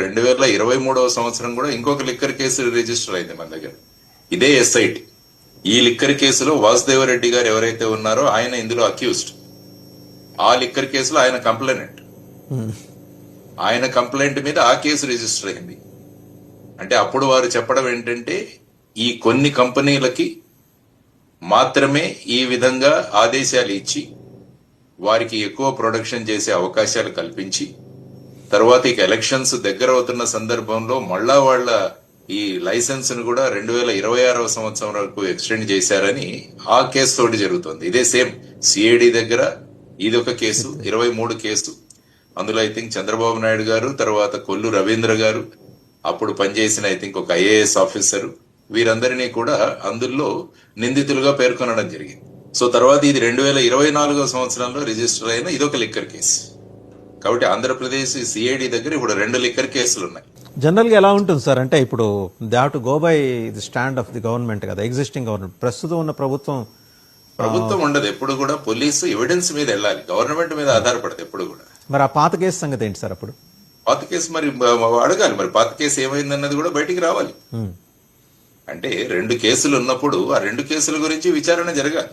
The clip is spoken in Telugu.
2023 సంవత్సరం కూడా ఇంకొక లిక్కర్ కేసు రిజిస్టర్ అయింది మన దగ్గర, ఇదే ఎస్ఐటి. ఈ లిక్కర్ కేసులో వాసుదేవరెడ్డి గారు ఎవరైతే ఉన్నారో ఆయన ఇందులో అక్యూజ్డ్. ఆ లిక్కర్ కేసులో ఆయన కంప్లైనెంట్. ఆయన కంప్లైంట్ మీద ఆ కేసు రిజిస్టర్ అయింది. అంటే అప్పుడు వారు చెప్పడం ఏంటంటే ఈ కొన్ని కంపెనీలకి మాత్రమే ఈ విధంగా ఆదేశాలు ఇచ్చి వారికి ఎక్కువ ప్రొడక్షన్ చేసే అవకాశాలు కల్పించి తర్వాత ఇక ఎలక్షన్స్ దగ్గర అవుతున్న సందర్భంలో మళ్ళా వాళ్ళ ఈ లైసెన్స్ ను కూడా 2026 సంవత్సరం వరకు ఎక్స్టెండ్ చేశారని ఆ కేసు తోటి జరుగుతుంది. ఇదే సేమ్ సిఐడి దగ్గర ఇది ఒక కేసు, 23 కేసు. అందులో ఐ థింక్ చంద్రబాబు నాయుడు గారు, తర్వాత కొల్లు రవీంద్ర గారు, అప్పుడు పనిచేసిన ఐ థింక్ ఒక ఐఏఎస్ ఆఫీసర్, వీరందరినీ కూడా అందులో నిందితులుగా పేర్కొనడం జరిగింది. సో తర్వాత ఇది 2024 సంవత్సరంలో రిజిస్టర్ అయిన ఇదొక లిక్కర్ కేసు. కాబట్టి ఆంధ్రప్రదేశ్ సిఐడి దగ్గర ఇప్పుడు 2 లిక్కర్ కేసులు ఉన్నాయి. జనరల్ గా ఎలా ఉంటుంది సార్ అంటే ఇప్పుడు they have to go by the stand of the government కదా, ఎగ్జిస్టింగ్ గవర్నమెంట్. ప్రస్తుతం ఉన్న ప్రభుత్వం ఉండదు, ఎప్పుడు కూడా పోలీసు ఎవిడెన్స్ మీద వెళ్ళాలి, గవర్నమెంట్ మీద ఆధారపడదు ఎప్పుడు కూడా. మరి ఆ పాత కేసు సంగతి ఏంటి సార్? అప్పుడు పాత కేసు మరి అడగాలి, మరి పాత కేసు ఏమైందన్నది కూడా బయటికి రావాలి. అంటే 2 కేసులు ఉన్నప్పుడు ఆ 2 కేసుల గురించి విచారణ జరగాలి.